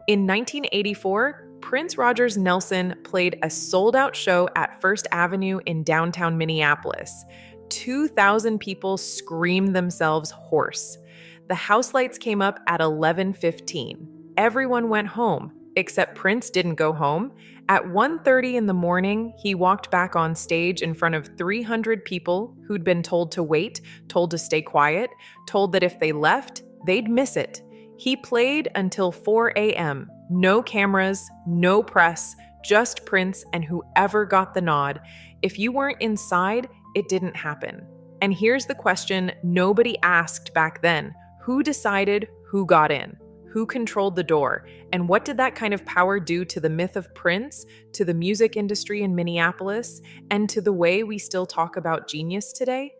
In 1984, Prince Rogers Nelson played a sold-out show at First Avenue in downtown Minneapolis. 2,000 people screamed themselves hoarse. The house lights came up at 11:15. Everyone went home, except Prince didn't go home. At 1:30 in the morning, he walked back on stage in front of 300 people who'd been told to wait, told to stay quiet, told that if they left, they'd miss it. He played until 4 a.m. No cameras, no press, just Prince and whoever got the nod. If you weren't inside, it didn't happen. And here's the question nobody asked back then. Who decided who got in? Who controlled the door? And what did that kind of power do to the myth of Prince, to the music industry in Minneapolis, and to the way we still talk about genius today?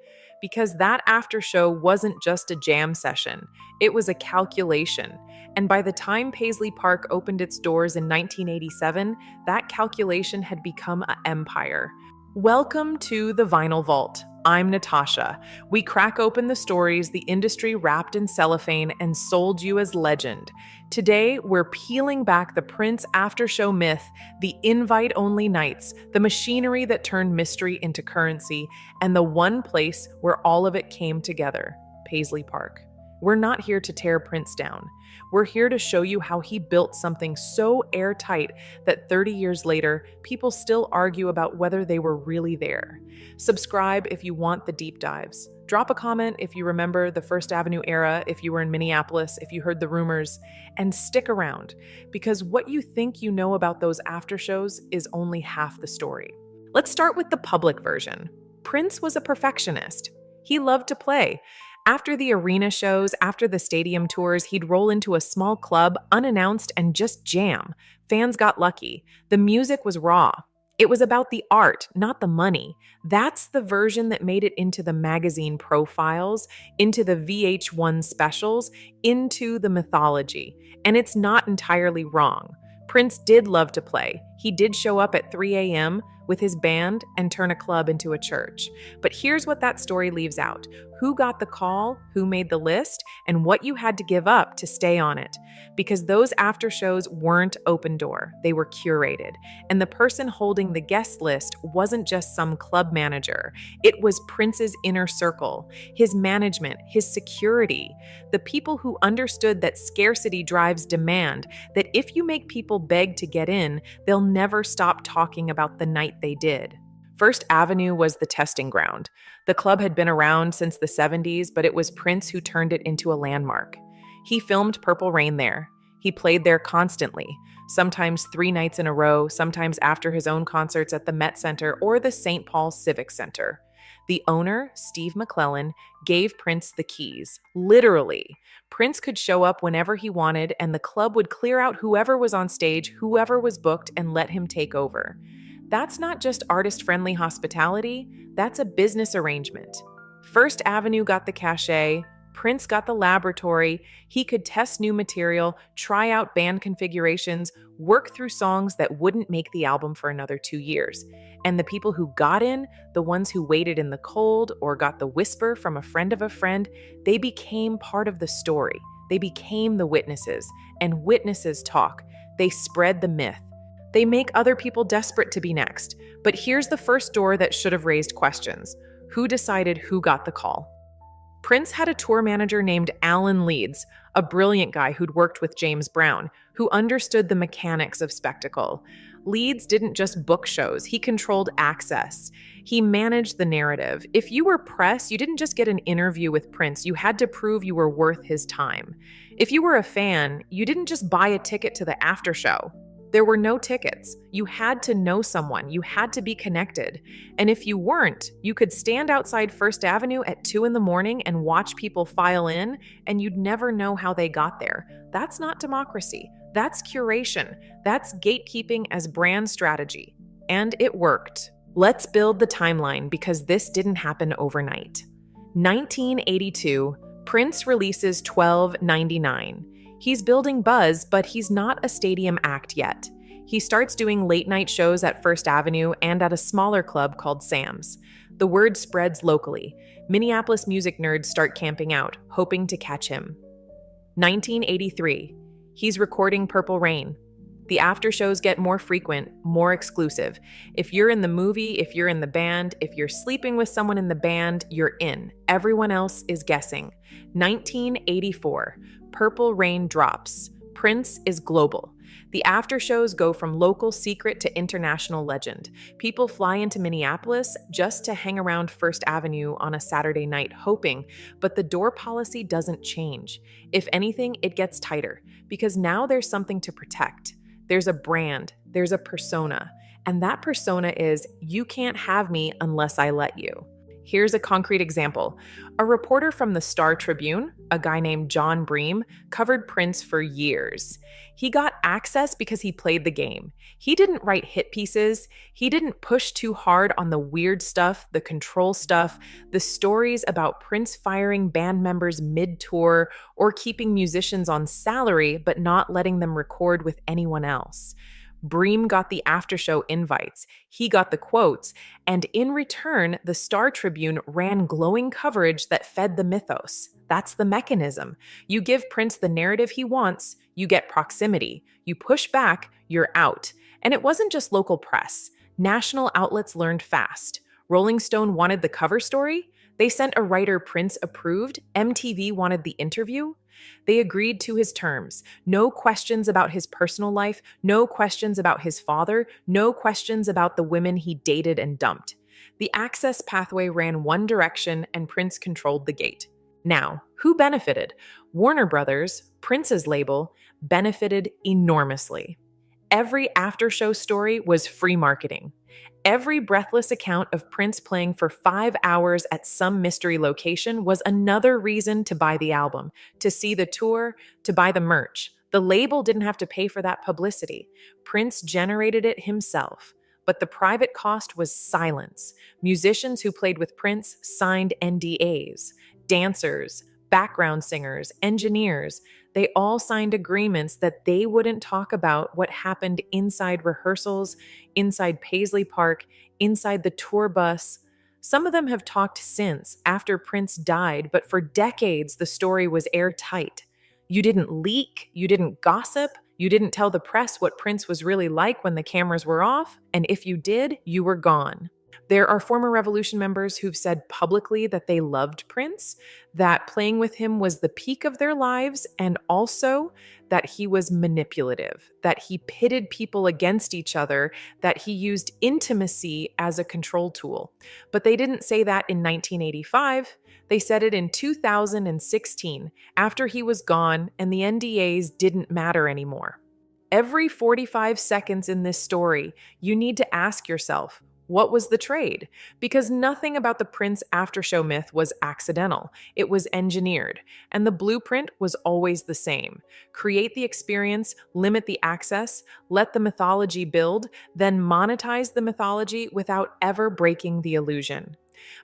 Because that after show wasn't just a jam session, it was a calculation. And by the time Paisley Park opened its doors in 1987, that calculation had become an empire. Welcome to the Vinyl Vault. I'm Natasha. We crack open the stories the industry wrapped in cellophane and sold you as legend. Today, we're peeling back the Prince after-show myth, the invite-only nights, the machinery that turned mystery into currency, and the one place where all of it came together, Paisley Park. We're not here to tear Prince down. We're here to show you how he built something so airtight that 30 years later, people still argue about whether they were really there. Subscribe if you want the deep dives. Drop a comment if you remember the First Avenue era, if you were in Minneapolis, if you heard the rumors, and stick around, because what you think you know about those after shows is only half the story. Let's start with the public version. Prince was a perfectionist. He loved to play. After the arena shows, after the stadium tours, he'd roll into a small club unannounced and just jam. Fans got lucky. The music was raw. It was about the art, not the money. That's the version that made it into the magazine profiles, into the VH1 specials, into the mythology. And it's not entirely wrong. Prince did love to play. He did show up at 3 a.m. with his band and turn a club into a church. But here's what that story leaves out. Who got the call, who made the list, and what you had to give up to stay on it. Because those after shows weren't open door, they were curated. And the person holding the guest list wasn't just some club manager. It was Prince's inner circle, his management, his security, the people who understood that scarcity drives demand, that if you make people beg to get in, they'll never stop talking about the night they did. First Avenue was the testing ground. The club had been around since the 70s, but it was Prince who turned it into a landmark. He filmed Purple Rain there. He played there constantly, sometimes 3 nights in a row, sometimes after his own concerts at the Met Center or the St. Paul Civic Center. The owner, Steve McClellan, gave Prince the keys, literally. Prince could show up whenever he wanted, and the club would clear out whoever was on stage, whoever was booked, and let him take over. That's not just artist-friendly hospitality, that's a business arrangement. First Avenue got the cachet, Prince got the laboratory. He could test new material, try out band configurations, work through songs that wouldn't make the album for another 2 years. And the people who got in, the ones who waited in the cold or got the whisper from a friend, they became part of the story. They became the witnesses, and witnesses talk. They spread the myth. They make other people desperate to be next. But here's the first door that should have raised questions. Who decided who got the call? Prince had a tour manager named Alan Leeds, a brilliant guy who'd worked with James Brown, who understood the mechanics of spectacle. Leeds didn't just book shows, he controlled access. He managed the narrative. If you were press, you didn't just get an interview with Prince, you had to prove you were worth his time. If you were a fan, you didn't just buy a ticket to the after show. There were no tickets. You had to know someone. You had to be connected. And if you weren't, you could stand outside First Avenue at 2 a.m. and watch people file in, and you'd never know how they got there. That's not democracy. That's curation. That's gatekeeping as brand strategy. And it worked. Let's build the timeline because this didn't happen overnight. 1982, Prince releases 1299. He's building buzz, but he's not a stadium act yet. He starts doing late-night shows at First Avenue and at a smaller club called Sam's. The word spreads locally. Minneapolis music nerds start camping out, hoping to catch him. 1983. He's recording Purple Rain. The after shows get more frequent, more exclusive. If you're in the movie, if you're in the band, if you're sleeping with someone in the band, you're in. Everyone else is guessing. 1984, Purple Rain drops. Prince is global. The after shows go from local secret to international legend. People fly into Minneapolis just to hang around First Avenue on a Saturday night hoping, but the door policy doesn't change. If anything, it gets tighter because now there's something to protect. There's a brand, there's a persona, and that persona is, you can't have me unless I let you. Here's a concrete example. A reporter from the Star Tribune, a guy named John Bream, covered Prince for years. He got access because he played the game. He didn't write hit pieces. He didn't push too hard on the weird stuff, the control stuff, the stories about Prince firing band members mid-tour or keeping musicians on salary but not letting them record with anyone else. Bream got the after-show invites, he got the quotes, and in return, the Star Tribune ran glowing coverage that fed the mythos. That's the mechanism. You give Prince the narrative he wants, you get proximity. You push back, you're out. And it wasn't just local press. National outlets learned fast. Rolling Stone wanted the cover story. They sent a writer Prince approved. MTV wanted the interview. They agreed to his terms. No questions about his personal life, no questions about his father, no questions about the women he dated and dumped. The access pathway ran one direction and Prince controlled the gate. Now, who benefited? Warner Brothers, Prince's label, benefited enormously. Every after-show story was free marketing. Every breathless account of Prince playing for 5 hours at some mystery location was another reason to buy the album, to see the tour, to buy the merch. The label didn't have to pay for that publicity. Prince generated it himself. But the private cost was silence. Musicians who played with Prince signed NDAs. Dancers, background singers, engineers, they all signed agreements that they wouldn't talk about what happened inside rehearsals, inside Paisley Park, inside the tour bus. Some of them have talked since, after Prince died, but for decades the story was airtight. You didn't leak, you didn't gossip, you didn't tell the press what Prince was really like when the cameras were off, and if you did, you were gone. There are former Revolution members who've said publicly that they loved Prince, that playing with him was the peak of their lives, and also that he was manipulative, that he pitted people against each other, that he used intimacy as a control tool. But they didn't say that in 1985. They said it in 2016, after he was gone and the NDAs didn't matter anymore. Every 45 seconds in this story, you need to ask yourself, what was the trade? Because nothing about the Prince after-show myth was accidental. It was engineered. And the blueprint was always the same. Create the experience, limit the access, let the mythology build, then monetize the mythology without ever breaking the illusion.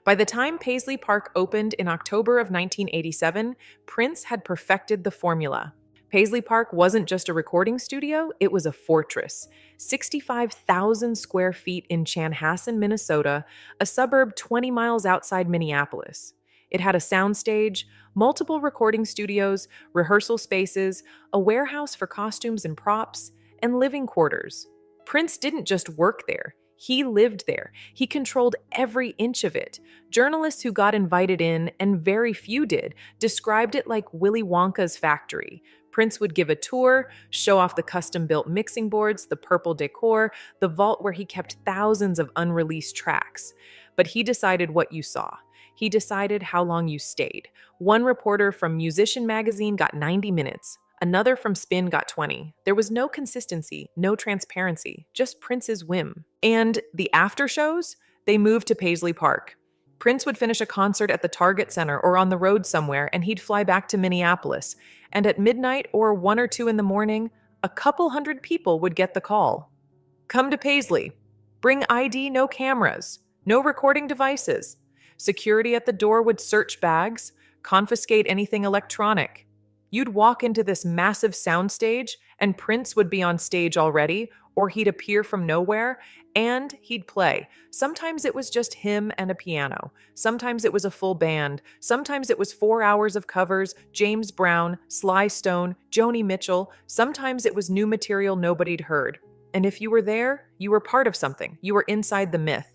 By the time Paisley Park opened in October of 1987, Prince had perfected the formula. Paisley Park wasn't just a recording studio, it was a fortress. 65,000 square feet in Chanhassen, Minnesota, a suburb 20 miles outside Minneapolis. It had a soundstage, multiple recording studios, rehearsal spaces, a warehouse for costumes and props, and living quarters. Prince didn't just work there. He lived there. He controlled every inch of it. Journalists who got invited in, and very few did, described it like Willy Wonka's factory. Prince would give a tour, show off the custom-built mixing boards, the purple decor, the vault where he kept thousands of unreleased tracks. But he decided what you saw. He decided how long you stayed. One reporter from Musician magazine got 90 minutes. Another from Spin got 20. There was no consistency, no transparency, just Prince's whim. And the after shows? They moved to Paisley Park. Prince would finish a concert at the Target Center or on the road somewhere, and he'd fly back to Minneapolis. And at midnight or 1 or 2 in the morning, a couple hundred people would get the call. Come to Paisley. Bring ID, no cameras, no recording devices. Security at the door would search bags, confiscate anything electronic. You'd walk into this massive soundstage, and Prince would be on stage already, or he'd appear from nowhere, and he'd play. Sometimes it was just him and a piano. Sometimes it was a full band. Sometimes it was 4 hours of covers, James Brown, Sly Stone, Joni Mitchell. Sometimes it was new material nobody'd heard. And if you were there, you were part of something. You were inside the myth.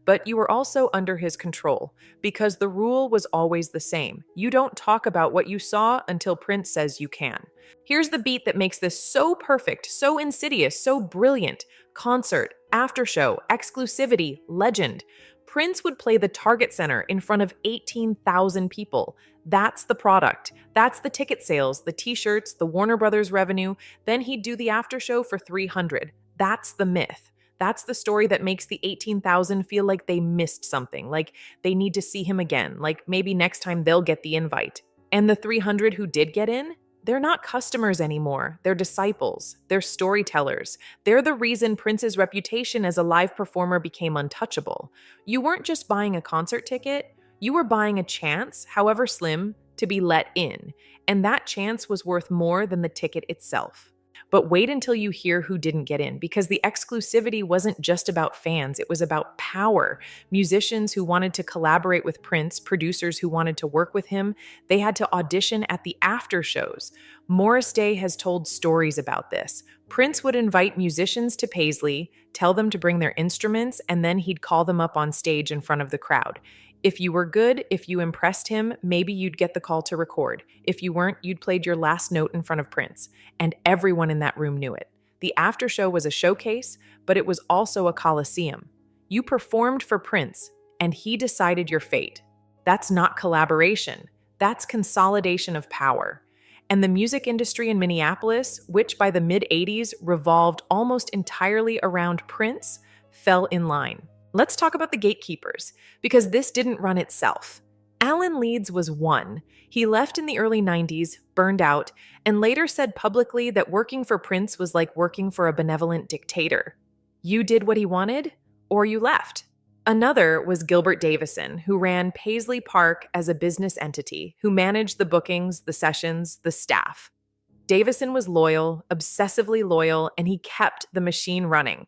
But you were also under his control, because the rule was always the same. You don't talk about what you saw until Prince says you can. Here's the beat that makes this so perfect, so insidious, so brilliant. Concert, aftershow, exclusivity, legend. Prince would play the Target Center in front of 18,000 people. That's the product. That's the ticket sales, the t-shirts, the Warner Brothers revenue. Then he'd do the aftershow for 300. That's the myth. That's the story that makes the 18,000 feel like they missed something, like they need to see him again, like maybe next time they'll get the invite. And the 300 who did get in, they're not customers anymore. They're disciples. They're storytellers. They're the reason Prince's reputation as a live performer became untouchable. You weren't just buying a concert ticket, you were buying a chance, however slim, to be let in. And that chance was worth more than the ticket itself. But wait until you hear who didn't get in, because the exclusivity wasn't just about fans, it was about power. Musicians who wanted to collaborate with Prince, producers who wanted to work with him, they had to audition at the after shows. Morris Day has told stories about this. Prince would invite musicians to Paisley, tell them to bring their instruments, and then he'd call them up on stage in front of the crowd. If you were good, if you impressed him, maybe you'd get the call to record. If you weren't, you'd played your last note in front of Prince. And everyone in that room knew it. The after show was a showcase, but it was also a coliseum. You performed for Prince, and he decided your fate. That's not collaboration. That's consolidation of power. And the music industry in Minneapolis, which by the mid-'80s revolved almost entirely around Prince, fell in line. Let's talk about the gatekeepers, because this didn't run itself. Alan Leeds was one. He left in the early 90s, burned out, and later said publicly that working for Prince was like working for a benevolent dictator. You did what he wanted, or you left. Another was Gilbert Davison, who ran Paisley Park as a business entity, who managed the bookings, the sessions, the staff. Davison was loyal, obsessively loyal, and he kept the machine running.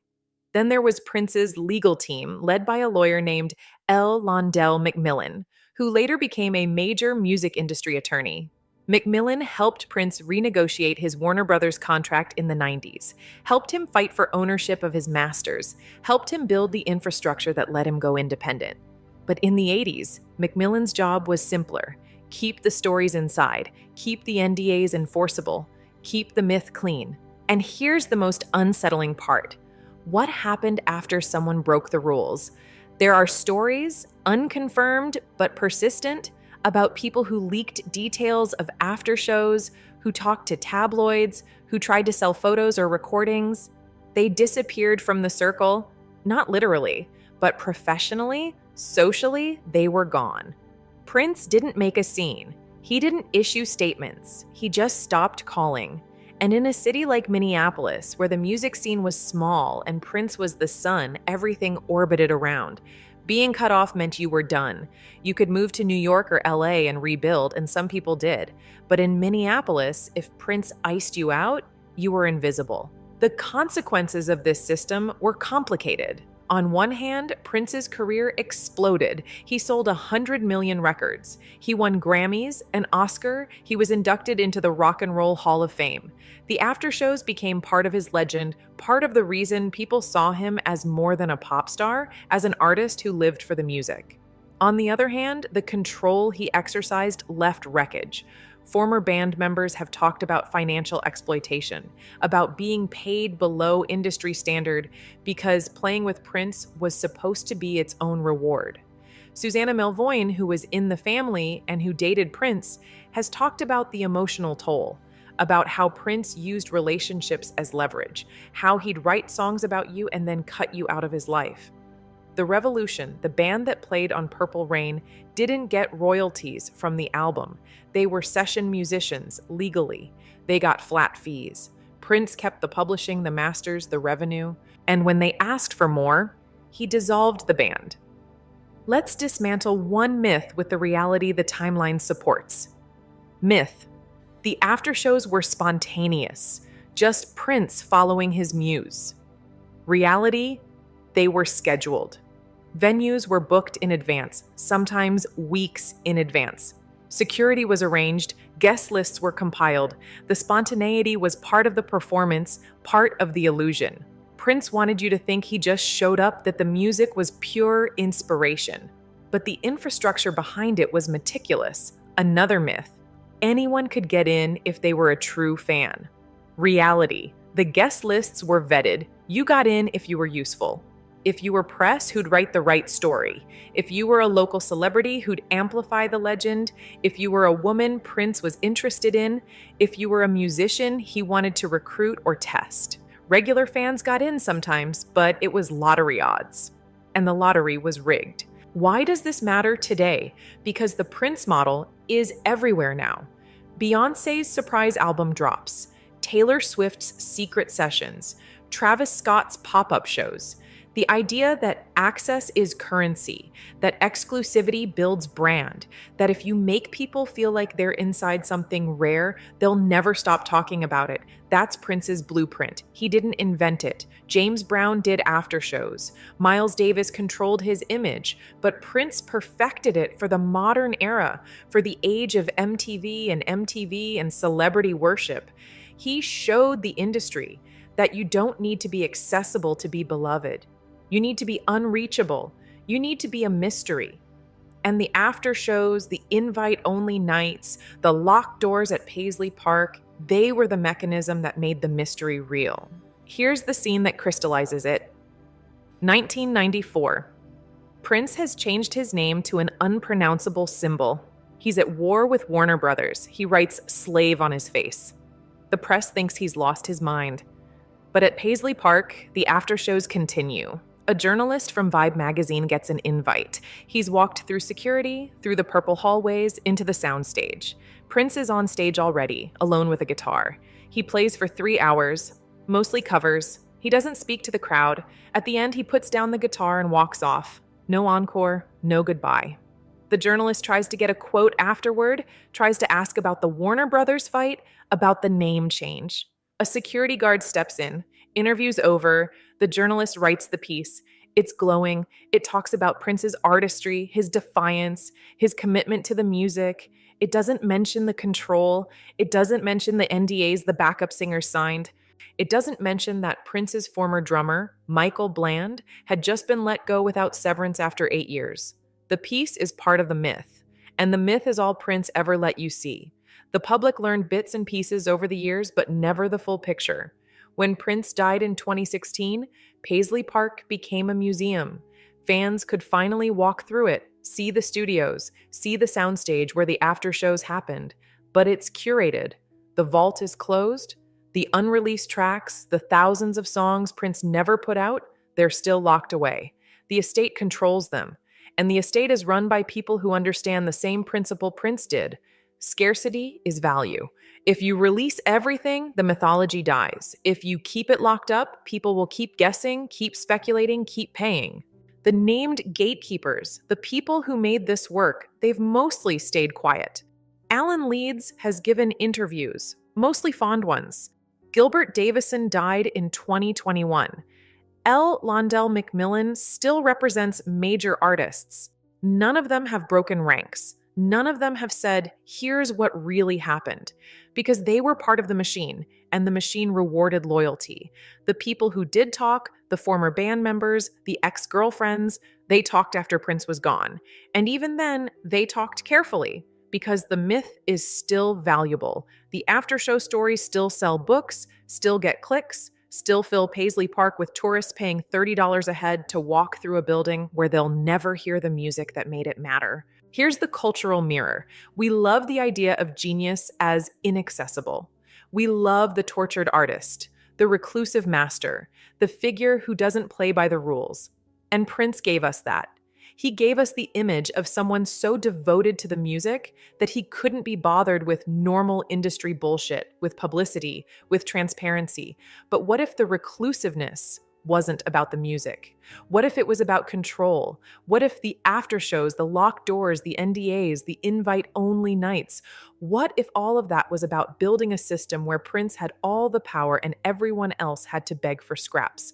Then there was Prince's legal team, led by a lawyer named L. Londell McMillan, who later became a major music industry attorney. McMillan helped Prince renegotiate his Warner Brothers contract in the 90s, helped him fight for ownership of his masters, helped him build the infrastructure that let him go independent. But in the 80s, McMillan's job was simpler. Keep the stories inside, keep the NDAs enforceable, keep the myth clean. And here's the most unsettling part. What happened after someone broke the rules? There are stories, unconfirmed but persistent, about people who leaked details of after shows, who talked to tabloids, who tried to sell photos or recordings. They disappeared from the circle, not literally, but professionally, socially, they were gone. Prince didn't make a scene. He didn't issue statements. He just stopped calling. And in a city like Minneapolis, where the music scene was small and Prince was the sun, everything orbited around. Being cut off meant you were done. You could move to New York or LA and rebuild, and some people did. But in Minneapolis, if Prince iced you out, you were invisible. The consequences of this system were complicated. On one hand, Prince's career exploded. He sold 100 million records. He won Grammys, an Oscar. He was inducted into the Rock and Roll Hall of Fame. The aftershows became part of his legend, part of the reason people saw him as more than a pop star, as an artist who lived for the music. On the other hand, the control he exercised left wreckage. Former band members have talked about financial exploitation, about being paid below industry standard because playing with Prince was supposed to be its own reward. Susanna Melvoin, who was in the family and who dated Prince, has talked about the emotional toll, about how Prince used relationships as leverage, how he'd write songs about you and then cut you out of his life. The Revolution, the band that played on Purple Rain, didn't get royalties from the album. They were session musicians, legally. They got flat fees. Prince kept the publishing, the masters, the revenue. And when they asked for more, he dissolved the band. Let's dismantle one myth with the reality the timeline supports. Myth. The aftershows were spontaneous. just Prince following his muse. Reality, they were scheduled. Venues were booked in advance, sometimes weeks in advance. Security was arranged, guest lists were compiled. The spontaneity was part of the performance, part of the illusion. Prince wanted you to think he just showed up, that the music was pure inspiration. But the infrastructure behind it was meticulous. Another myth. Anyone could get in if they were a true fan. Reality. The guest lists were vetted. You got in if you were useful. If you were press, who'd write the right story. If you were a local celebrity, who'd amplify the legend. If you were a woman Prince was interested in. If you were a musician he wanted to recruit or test. Regular fans got in sometimes, but it was lottery odds. And the lottery was rigged. Why does this matter today? Because the Prince model is everywhere now. Beyoncé's surprise album drops. Taylor Swift's secret sessions. Travis Scott's pop-up shows. The idea that access is currency, that exclusivity builds brand, that if you make people feel like they're inside something rare, they'll never stop talking about it. That's Prince's blueprint. He didn't invent it. James Brown did aftershows. Miles Davis controlled his image, but Prince perfected it for the modern era, for the age of MTV and celebrity worship. He showed the industry that you don't need to be accessible to be beloved. You need to be unreachable. You need to be a mystery. And the after shows, the invite-only nights, the locked doors at Paisley Park, they were the mechanism that made the mystery real. Here's the scene that crystallizes it. 1994. Prince has changed his name to an unpronounceable symbol. He's at war with Warner Brothers. He writes slave on his face. The press thinks he's lost his mind. But at Paisley Park, the after shows continue. A journalist from Vibe magazine gets an invite. He's walked through security, through the purple hallways, into the soundstage. Prince is on stage already, alone with a guitar. He plays for 3 hours, mostly covers. He doesn't speak to the crowd. At the end, he puts down the guitar and walks off. No encore, no goodbye. The journalist tries to get a quote afterward, tries to ask about the Warner Brothers fight, about the name change. A security guard steps in. Interview's over. The journalist writes the piece. It's glowing. It talks about Prince's artistry, his defiance, his commitment to the music. It doesn't mention the control. It doesn't mention the NDAs the backup singer signed. It doesn't mention that Prince's former drummer, Michael Bland, had just been let go without severance after 8 years. The piece is part of the myth, and the myth is all Prince ever let you see. The public learned bits and pieces over the years, but never the full picture. When Prince died in 2016, Paisley Park became a museum. Fans could finally walk through it, see the studios, see the soundstage where the after shows happened. But it's curated. The vault is closed. The unreleased tracks, the thousands of songs Prince never put out, they're still locked away. The estate controls them. And the estate is run by people who understand the same principle Prince did. Scarcity is value. If you release everything, the mythology dies. If you keep it locked up, people will keep guessing, keep speculating, keep paying. The named gatekeepers, the people who made this work, they've mostly stayed quiet. Alan Leeds has given interviews, mostly fond ones. Gilbert Davison died in 2021. L. Londell McMillan still represents major artists. None of them have broken ranks. None of them have said, here's what really happened, because they were part of the machine, and the machine rewarded loyalty. The people who did talk, the former band members, the ex-girlfriends, they talked after Prince was gone. And even then, they talked carefully, because the myth is still valuable. The after-show stories still sell books, still get clicks, still fill Paisley Park with tourists paying $30 a head to walk through a building where they'll never hear the music that made it matter. Here's the cultural mirror. We love the idea of genius as inaccessible. We love the tortured artist, the reclusive master, the figure who doesn't play by the rules. And Prince gave us that. He gave us the image of someone so devoted to the music that he couldn't be bothered with normal industry bullshit, with publicity, with transparency. But what if the reclusiveness wasn't about the music? What if it was about control? What if the after shows, the locked doors, the NDAs, the invite only nights? What if all of that was about building a system where Prince had all the power and everyone else had to beg for scraps?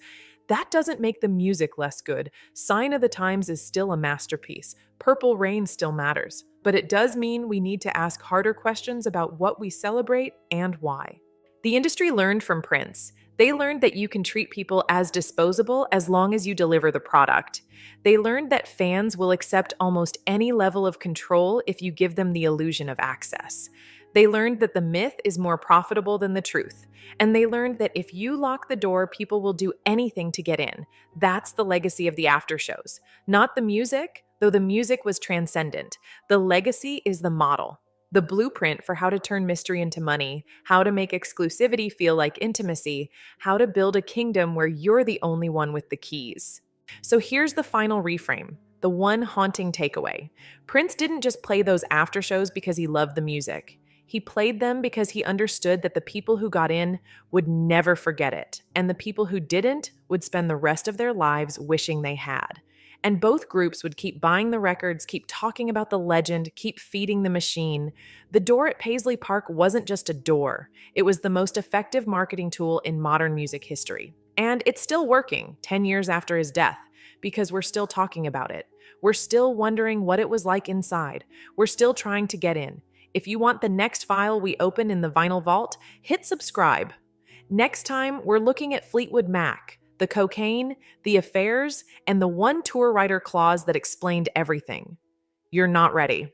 That doesn't make the music less good. Sign of the Times is still a masterpiece. Purple Rain still matters. But it does mean we need to ask harder questions about what we celebrate and why. The industry learned from Prince. They learned that you can treat people as disposable as long as you deliver the product. They learned that fans will accept almost any level of control if you give them the illusion of access. They learned that the myth is more profitable than the truth. And they learned that if you lock the door, people will do anything to get in. That's the legacy of the after shows. Not the music, though the music was transcendent. The legacy is the model. The blueprint for how to turn mystery into money, how to make exclusivity feel like intimacy, how to build a kingdom where you're the only one with the keys. So here's the final reframe, the one haunting takeaway. Prince didn't just play those after shows because he loved the music. He played them because he understood that the people who got in would never forget it, and the people who didn't would spend the rest of their lives wishing they had. And both groups would keep buying the records, keep talking about the legend, keep feeding the machine. The door at Paisley Park wasn't just a door. It was the most effective marketing tool in modern music history. And it's still working 10 years after his death, because we're still talking about it. We're still wondering what it was like inside. We're still trying to get in. If you want the next file we open in the Vinyl Vault, hit subscribe. Next time, we're looking at Fleetwood Mac, the cocaine, the affairs, and the one tour writer clause that explained everything. You're not ready.